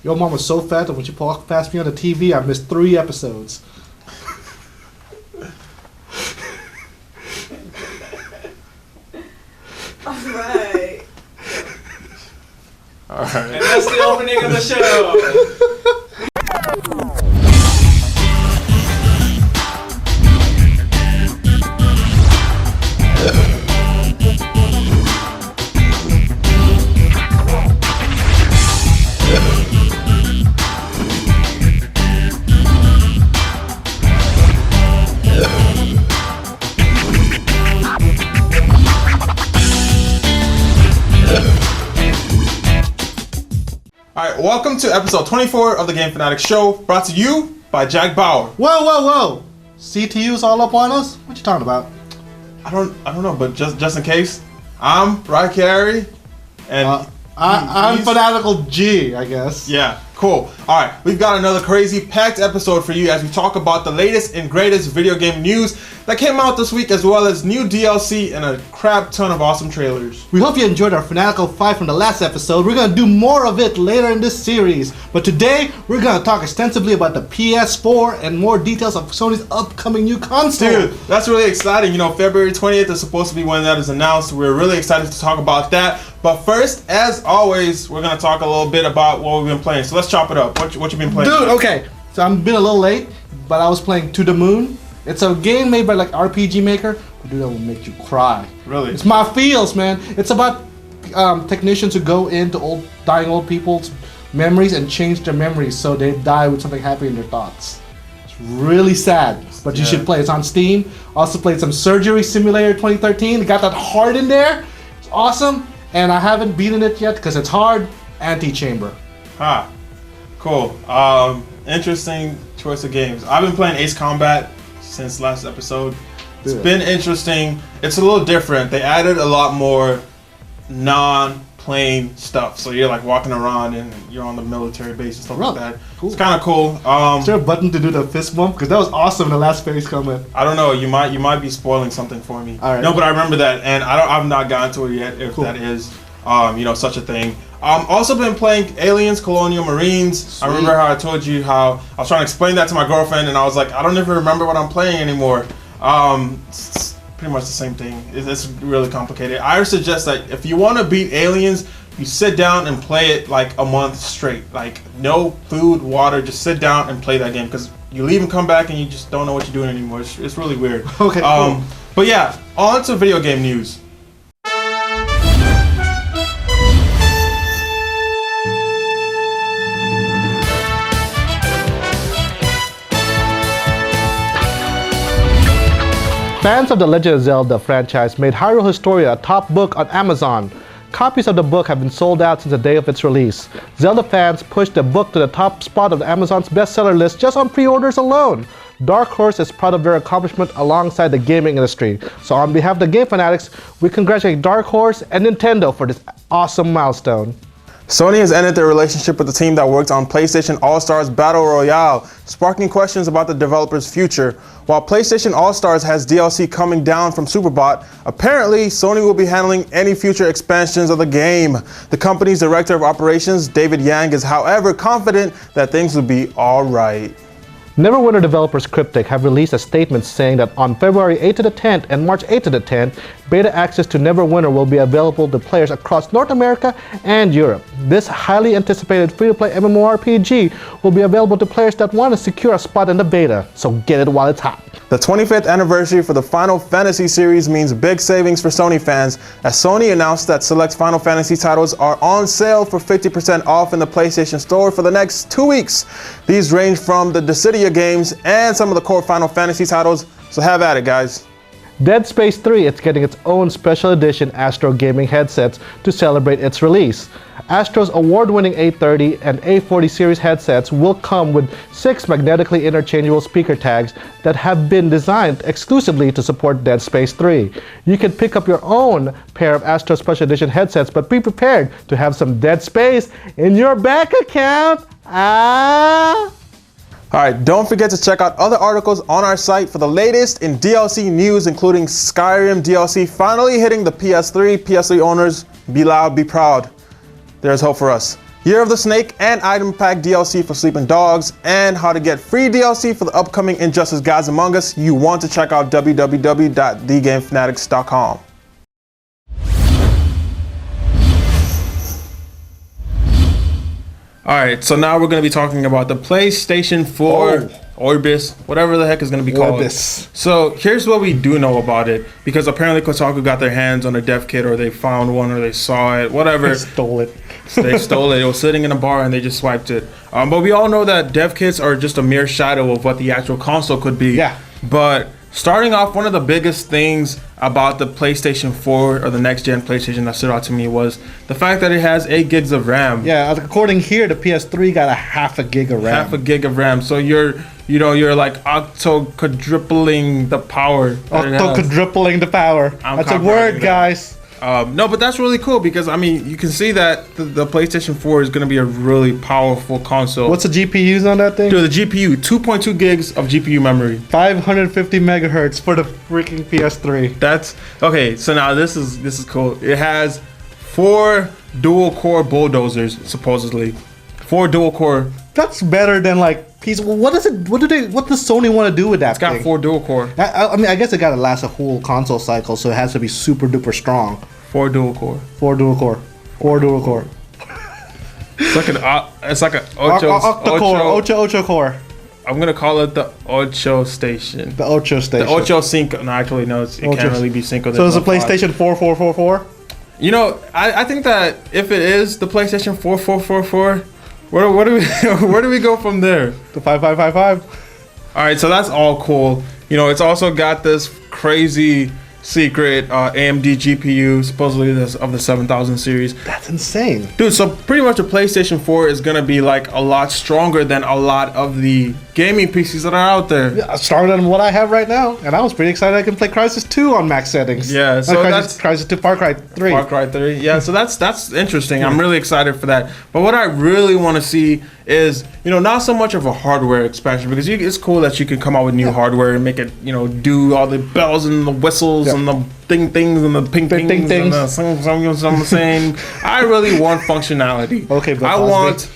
Your mom was so fat that when she passed me on the TV, I missed 3 episodes. Alright. Alright. And that's the opening of the show. Alright, welcome to episode 24 of the Game Fanatics show, brought to you by Jack Bauer. Whoa, whoa, whoa! CTU's all up on us? What you talking about? I don't know, but just in case, I'm Rye Carey, and I'm Fanatical G, I guess. Yeah, cool. Alright, we've got another crazy packed episode for you as we talk about the latest and greatest video game news that came out this week, as well as new DLC and a crap ton of awesome trailers. We hope you enjoyed our Fanatical fight from the last episode. We're going to do more of it later in this series. But today, we're going to talk extensively about the PS4 and more details of Sony's upcoming new console. Dude, that's really exciting. You know, February 20th is supposed to be when that is announced. We're really excited to talk about that. But first, as always, we're going to talk a little bit about what we've been playing. So let's chop it up. What you been playing? Dude, okay. So I've been a little late, but I was playing To The Moon. It's a game made by like RPG Maker, but dude, that will make you cry. Really? It's my feels, man. It's about technicians who go into dying old people's memories and change their memories so they die with something happy in their thoughts. It's really sad, but you should play. It's on Steam. Also played some Surgery Simulator 2013. Got that heart in there. It's awesome, and I haven't beaten it yet because it's hard. Anti-Chamber. Ah, cool. Interesting choice of games. I've been playing Ace Combat since last episode. It's been interesting. It's a little different. They added a lot more non-plane stuff. So you're like walking around and you're on the military base and stuff like that. Cool. It's kind of cool. Is there a button to do the fist bump? Because that was awesome in the last phase combat. I don't know. You might be spoiling something for me. All right. No, but I remember that, and I've not gotten to it yet. If that is, such a thing. Also been playing Aliens Colonial Marines. Sweet. I remember how I told you how I was trying to explain that to my girlfriend, and I was like, I don't even remember what I'm playing anymore. It's pretty much the same thing. It's really complicated. I would suggest that if you want to beat Aliens, you sit down and play it like a month straight. Like no food, water, just sit down and play that game, because you leave and come back and you just don't know what you're doing anymore. It's really weird. Okay. Cool. But yeah, on to video game news. Fans of the Legend of Zelda franchise made Hyrule Historia a top book on Amazon. Copies of the book have been sold out since the day of its release. Zelda fans pushed the book to the top spot of Amazon's bestseller list just on pre-orders alone. Dark Horse is proud of their accomplishment alongside the gaming industry. So on behalf of the Game Fanatics, we congratulate Dark Horse and Nintendo for this awesome milestone. Sony has ended their relationship with the team that worked on PlayStation All-Stars Battle Royale, sparking questions about the developer's future. While PlayStation All-Stars has DLC coming down from Superbot, apparently Sony will be handling any future expansions of the game. The company's director of operations, David Yang, is however confident that things will be alright. Neverwinter developers Cryptic have released a statement saying that on February 8th to the 10th and March 8th to the 10th, beta access to Neverwinter will be available to players across North America and Europe. This highly anticipated free-to-play MMORPG will be available to players that want to secure a spot in the beta, so get it while it's hot. The 25th anniversary for the Final Fantasy series means big savings for Sony fans, as Sony announced that select Final Fantasy titles are on sale for 50% off in the PlayStation Store for the next 2 weeks. These range from the Dissidia games and some of the core Final Fantasy titles, so have at it, guys. Dead Space 3 is getting its own special edition ASTRO gaming headsets to celebrate its release. ASTRO's award-winning A30 and A40 series headsets will come with 6 magnetically interchangeable speaker tags that have been designed exclusively to support Dead Space 3. You can pick up your own pair of ASTRO special edition headsets, but be prepared to have some Dead Space in your bank account. Alright, don't forget to check out other articles on our site for the latest in DLC news, including Skyrim DLC finally hitting the PS3. PS3 owners, be loud, be proud. There's hope for us. Year of the Snake, and item pack DLC for Sleeping Dogs, and how to get free DLC for the upcoming Injustice Gods Among Us, you want to check out www.thegamefanatics.com. Alright, so now we're going to be talking about the PlayStation 4 Orbis, whatever the heck is going to be called. Orbis. So here's what we do know about it, because apparently Kotaku got their hands on a dev kit, or they found one, or they saw it, whatever. They stole it. They stole it. It was sitting in a bar and they just swiped it. But we all know that dev kits are just a mere shadow of what the actual console could be. Yeah. But starting off, one of the biggest things about the PlayStation 4 or the next gen PlayStation that stood out to me was the fact that it has 8 gigs of RAM. Yeah, according here, the PS3 got a half a gig of RAM. Half a gig of RAM. So you're like octo-quadrupling the power. Octo-quadrupling the power. That's a word, guys. No, but that's really cool because, I mean, you can see that the PlayStation 4 is going to be a really powerful console. What's the GPUs on that thing? Dude, the GPU, 2.2 gigs of GPU memory. 550 megahertz for the freaking PS3. That's, okay, so now this is cool. It has 4 dual-core bulldozers, supposedly. 4 dual-core. That's better than, like, what is it? What does Sony want to do with that It's got thing? 4 dual-core. I mean, I guess it got to last a whole console cycle, so it has to be super duper strong. 4 dual-core. 4 dual-core. 4 dual-core. It's like an Ocho core. I'm gonna call it the Ocho station. The Ocho station. The Ocho Cinco. No, actually, no. It can't really be Cinco. So it's a PlayStation 4. You know, I think that if it is the PlayStation 4, where do we where do we go from there? The 5555. All right, so that's all cool. You know, it's also got this crazy secret AMD GPU, supposedly this of the 7000 series. That's insane, dude. So pretty much the PlayStation 4 is gonna be like a lot stronger than a lot of the gaming PCs that are out there. Yeah, stronger than what I have right now, and I was pretty excited I can play Crysis 2 on max settings. Yeah, so that's Crysis 2, Far Cry 3. Far Cry 3. Yeah, so that's interesting. I'm really excited for that. But what I really want to see is, you know, not so much of a hardware expansion, because it's cool that you can come out with new hardware and make it, you know, do all the bells and the whistles and the things and the pings and the I'm saying. I really want functionality. Okay, but I want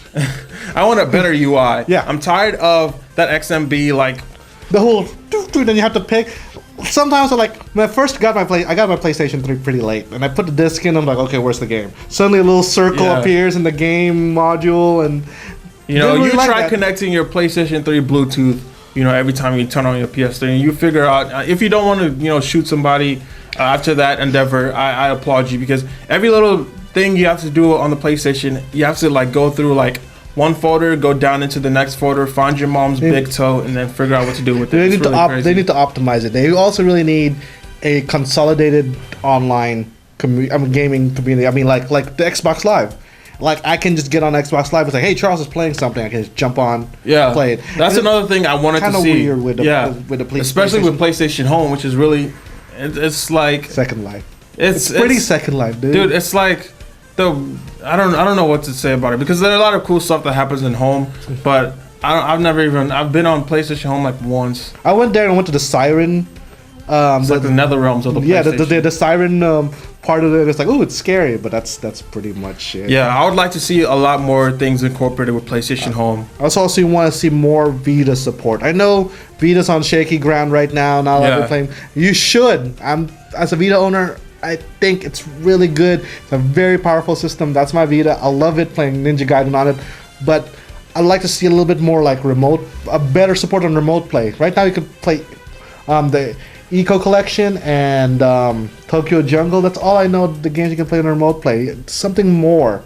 a better UI. Yeah, I'm tired of that XMB, like the whole then you have to pick. Sometimes when I first got my PlayStation 3 pretty late, and I put the disc in. I'm like, okay, where's the game? Suddenly a little circle appears in the game module, and you know, you try connecting your PlayStation 3 Bluetooth. You know, every time you turn on your PS3, and you figure out if you don't want to, you know, shoot somebody after that endeavor. I applaud you, because every little thing you have to do on the PlayStation, you have to like go through like one folder, go down into the next folder, find your mom's big toe, and then figure out what to do with it. They need to optimize it. They also really need a consolidated online gaming community. I mean, like the Xbox Live. Like, I can just get on Xbox Live and say, hey, Charles is playing something. I can just jump on, play it. That's another thing I wanted to see. Kind of weird with the PlayStation. Especially with PlayStation Home, which is really, it's like Second Life. It's pretty Second Life, dude. Dude, it's like I don't know what to say about it, because there are a lot of cool stuff that happens in Home, but I've been on PlayStation Home like once. I went there and went to the Siren. It's like the nether realms of the PlayStation. Yeah, the Siren part of it. It's like, oh, it's scary, but that's pretty much it. Yeah, I would like to see a lot more things incorporated with PlayStation Home. I also want to see more Vita support. I know Vita's on shaky ground right now. Not a lot of people playing. You should. As a Vita owner, I think it's really good. It's a very powerful system. That's my Vita. I love it, playing Ninja Gaiden on it. But I'd like to see a little bit more like a better support on remote play. Right now you can play the Eco Collection and Tokyo Jungle. That's all I know, the games you can play on remote play. Something more.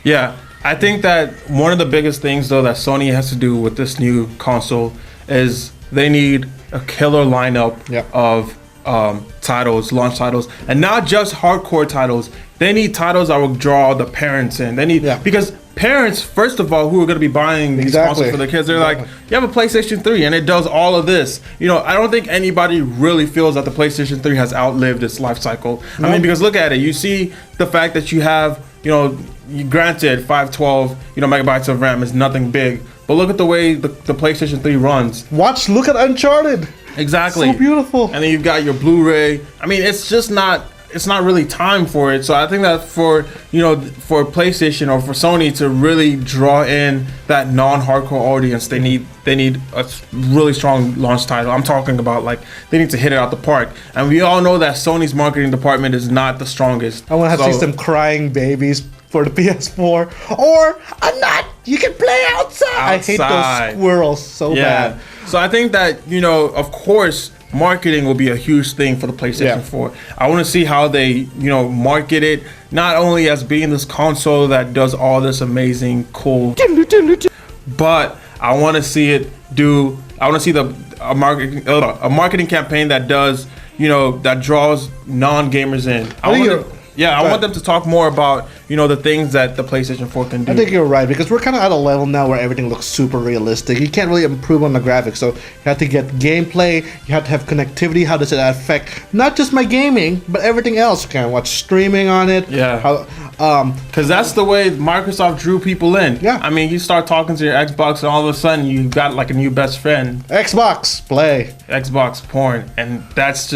Yeah, I think that one of the biggest things, though, that Sony has to do with this new console is they need a killer lineup of titles, launch titles, and not just hardcore titles. They need titles that will draw the parents in. They need because parents, first of all, who are going to be buying these consoles for their kids, they're like, you have a PlayStation 3 and it does all of this. You know, I don't think anybody really feels that the PlayStation 3 has outlived its life cycle. I mean, because look at it. You see the fact that you have, you know, granted 512, megabytes of RAM is nothing big, but look at the way the PlayStation 3 runs. Look at Uncharted. Exactly. So beautiful. And then you've got your Blu-ray. I mean, it's just not it's not really time for it. So I think that for PlayStation or for Sony to really draw in that non-hardcore audience, they need a really strong launch title. I'm talking about like they need to hit it out the park. And we all know that Sony's marketing department is not the strongest. I want to see some crying babies for the PS4 or a nut you can play outside. I hate those squirrels so bad. So I think that, of course, marketing will be a huge thing for the PlayStation 4. I want to see how they, market it, not only as being this console that does all this amazing, cool, but I want to see it a marketing campaign that does, that draws non-gamers in. I want them to talk more about, the things that the PlayStation 4 can do. I think you're right, because we're kind of at a level now where everything looks super realistic. You can't really improve on the graphics, so you have to get gameplay, you have to have connectivity. How does it affect not just my gaming, but everything else? You can watch streaming on it. Yeah. Because that's the way Microsoft drew people in. Yeah. I mean, you start talking to your Xbox, and all of a sudden you've got like a new best friend. Xbox play. Xbox porn, and things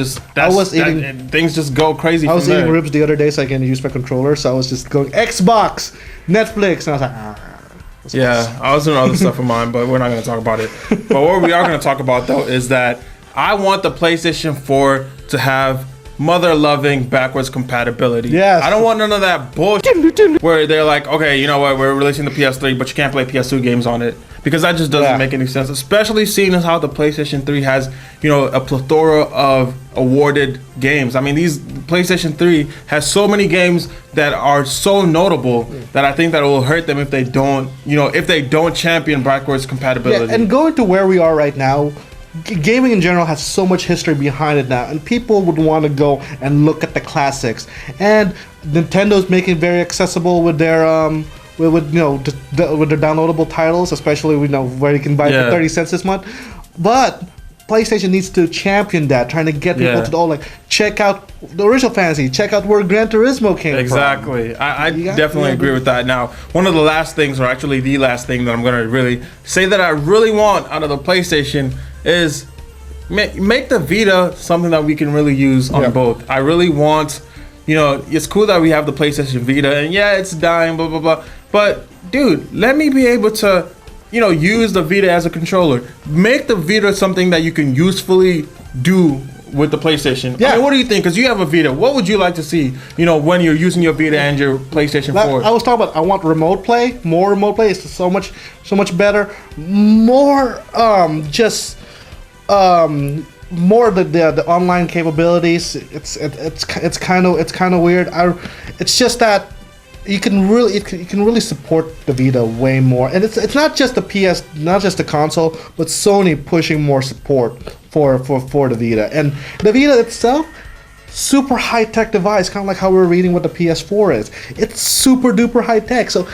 just go crazy. I was eating ribs the other day, so I can use my controller. So I was just going Xbox, Netflix, and I was like, yeah, I was doing other stuff of mine, but we're not going to talk about it. But what we are going to talk about though is that I want the PlayStation 4 to have mother-loving backwards compatibility. Yes. I don't want none of that bullshit where they're like, okay, you know what, we're releasing the PS3, but you can't play PS2 games on it. Because that just doesn't make any sense, especially seeing as how the PlayStation 3 has, a plethora of awarded games. I mean, PlayStation 3 has so many games that are so notable that I think that it will hurt them if they don't champion backwards compatibility. Yeah, and going to where we are right now, gaming in general has so much history behind it now, and people would want to go and look at the classics. And Nintendo's making it very accessible with their with their downloadable titles, especially where you can buy it for 30 cents this month. But PlayStation needs to champion that, trying to get people to check out the original Fantasy, check out where Gran Turismo came from. Exactly. I definitely agree with that. Now, one of the last things, or actually the last thing that I'm going to really say that I really want out of the PlayStation is make the Vita something that we can really use on both. I really want, it's cool that we have the PlayStation Vita, and it's dying, blah, blah, blah. But, dude, let me be able to, use the Vita as a controller. Make the Vita something that you can usefully do with the PlayStation. Yeah. I mean, what do you think? Because you have a Vita. What would you like to see, when you're using your Vita and your PlayStation 4? I was talking about, I want remote play, more remote play. It's so much better. More, more the online capabilities. It's kind of weird. It's just that you can really support the Vita way more, and it's not just the PS, not just the console, but Sony pushing more support for the Vita. And the Vita itself, super high tech device, kind of like how we're reading what the PS4 is. It's super duper high tech. So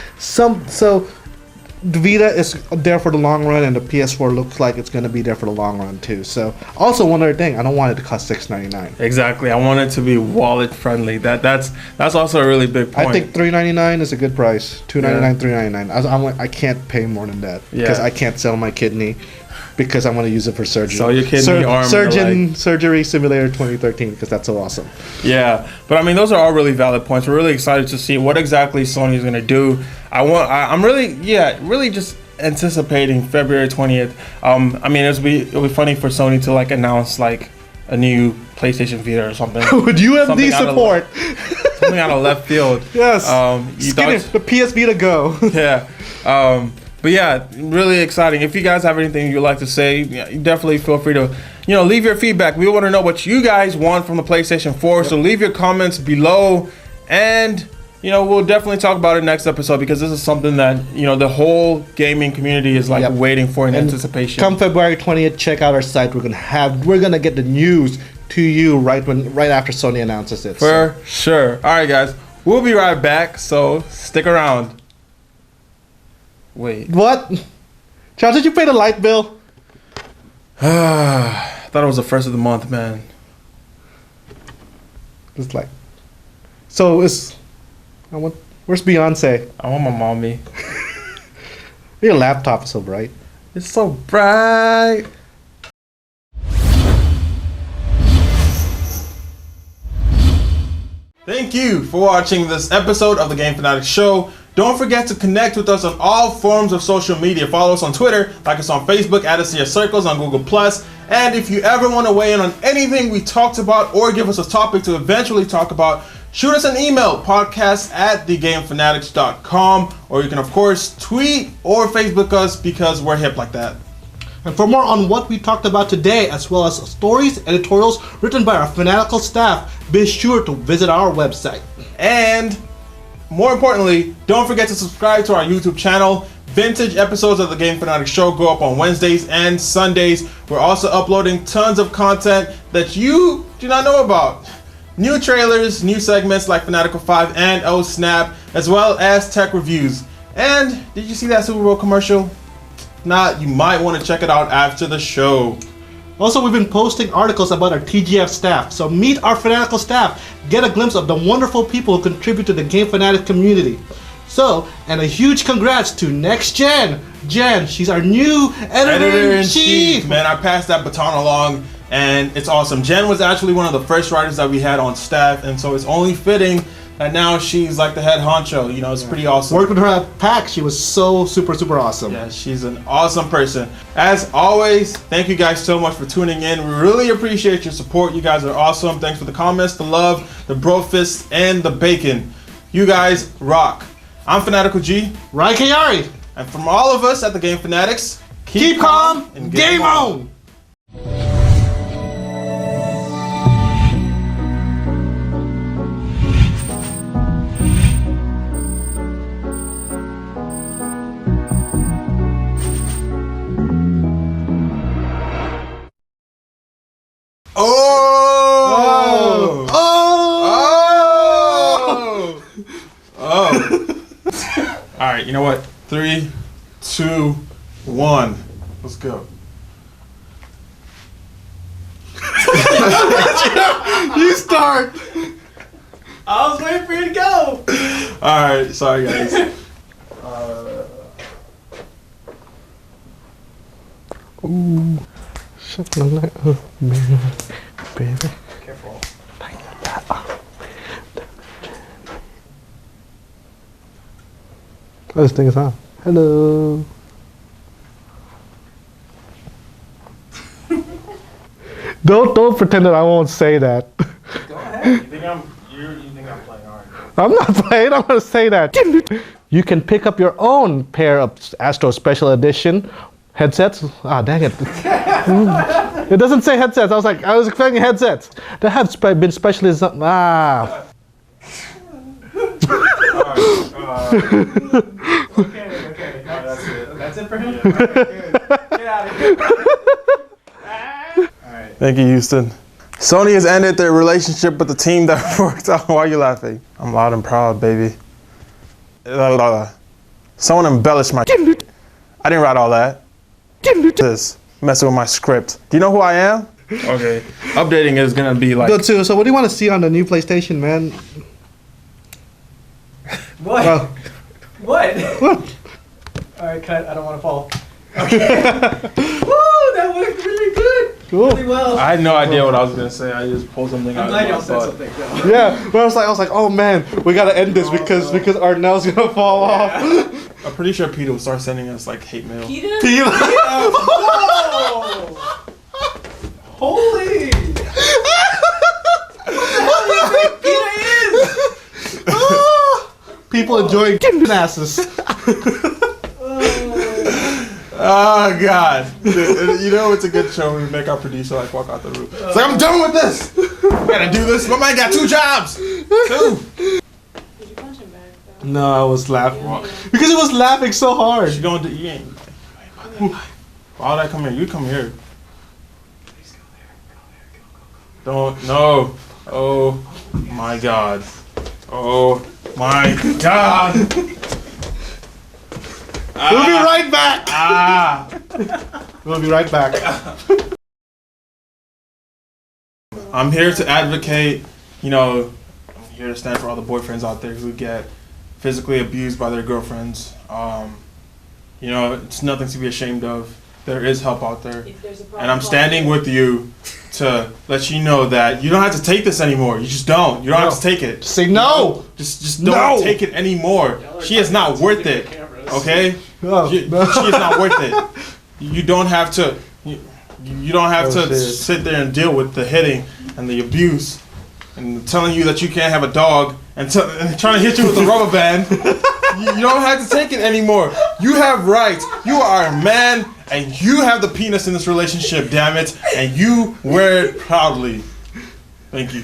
the Vita is there for the long run, and the PS4 looks like it's going to be there for the long run too. So, also one other thing, I don't want it to cost $699. Exactly, I want it to be wallet friendly. That's also a really big point. I think $399 is a good price. $299, $399. I can't pay more than that because I can't sell my kidney because I want to use it for surgery. Sell your kidney, arm, Surgery Simulator 2013 because that's so awesome. Yeah, but I mean, those are all really valid points. We're really excited to see what exactly Sony is going to do. I'm really just anticipating February 20th. I mean, it'll be funny for Sony to announce a new PlayStation Vita or something. With UMD support. Something out of left field. Yes. The PS Vita Go. Yeah. But yeah, really exciting. If you guys have anything you'd like to say, definitely feel free to, leave your feedback. We want to know what you guys want from the PlayStation 4. So leave your comments below, and we'll definitely talk about it next episode, because this is something that the whole gaming community is waiting for in anticipation. Come February 20th, check out our site. We're gonna get the news to you right after Sony announces it. For sure. All right, guys, we'll be right back. So stick around. Wait. What? Charles, did you pay the light bill? I thought it was the first of the month, man. It's where's Beyonce? I want my mommy. Your laptop is so bright. It's so bright. Thank you for watching this episode of the Game Fanatics Show. Don't forget to connect with us on all forms of social media. Follow us on Twitter, like us on Facebook, add us to your circles on Google+. And if you ever want to weigh in on anything we talked about or give us a topic to eventually talk about, shoot us an email, podcast@thegamefanatics.com, or you can of course tweet or Facebook us because we're hip like that. And for more on what we talked about today, as well as stories, editorials written by our fanatical staff, be sure to visit our website. And more importantly, don't forget to subscribe to our YouTube channel. Vintage episodes of the Game Fanatics Show go up on Wednesdays and Sundays. We're also uploading tons of content that you do not know about. New trailers, new segments like Fanatical 5 and Oh Snap, as well as tech reviews. And did you see that Super Bowl commercial? If not, you might want to check it out after the show. Also, we've been posting articles about our TGF staff, so meet our fanatical staff, get a glimpse of the wonderful people who contribute to the Game Fanatic community. So, and a huge congrats to Next Jen. Jen, she's our new editor-in-chief. Man, I passed that baton along, and it's awesome. Jen was actually one of the first writers that we had on staff, and so it's only fitting that now she's like the head honcho. You know, it's pretty awesome. Worked with her at PAX. She was so super awesome. Yeah, she's an awesome person. As always, thank you guys so much for tuning in. We really appreciate your support. You guys are awesome. Thanks for the comments, the love, the bro fists, and the bacon. You guys rock. I'm Fanatical G. Ryan Kayari. And from all of us at the Game Fanatics, keep calm and game on. All right, you know what? 3, 2, 1. Let's go. You start. I was waiting for you to go. All right, sorry guys. Ooh, something like baby. Careful. Oh, this thing is on. Hello. Don't pretend that I won't say that. Go ahead. You think I'm playing hard? I'm not playing. I'm gonna say that. You can pick up your own pair of ASTRO Special Edition headsets. Ah, dang it. It doesn't say headsets. I was expecting headsets that have been specially designed. Ah. Okay. That's it. That's it for him? Yeah. Okay, good. Get out of here. Alright. Thank you, Houston. Sony has ended their relationship with the team that worked out. Why are you laughing? I'm loud and proud, baby. Someone embellished my. I didn't write all that. This messing with my script. Do you know who I am? Okay. Updating is gonna be like. Go too. So, what do you want to see on the new PlayStation, man? What? What? Alright, cut. I don't want to fall. Okay. Woo! That worked really good. Cool. Really well. I had no idea what I was gonna say. I just pulled something I'm out glad of y'all my said butt. something. Though. Yeah, but I was like, oh man, we gotta end this because Arnell's gonna fall off. I'm pretty sure Peter will start sending us like hate mail. Peter? Peter. Whoa! Holy! What the hell do you think Peter is? People enjoying asses. Oh God! You know it's a good show when we make our producer like walk out the room. It's like, I'm done with this. I gotta do this. My man got 2 jobs. 2. Did you punch him back though? No, I was laughing because he was laughing so hard. You going to? You ain't. Why would I come here? You come here. Please go there. Don't. No. Oh my God. Oh my God. We'll be right back. We'll be right back. I'm here to advocate, you know, I'm here to stand for all the boyfriends out there who get physically abused by their girlfriends. You know, it's nothing to be ashamed of. there is help out there. If there's a problem, And I'm standing with you to let you know that you don't have to take this anymore. You just don't. You don't have to take it. Say no. Just don't take it anymore. She is not worth it. Okay? No, She no. is not worth it. You don't have to. You don't have to shit. sit there and deal with the hitting and the abuse and telling you that you can't have a dog and trying to hit you with a rubber band. You don't have to take it anymore. You have rights. You are a man and you have the penis in this relationship, damn it, and you wear it proudly. Thank you.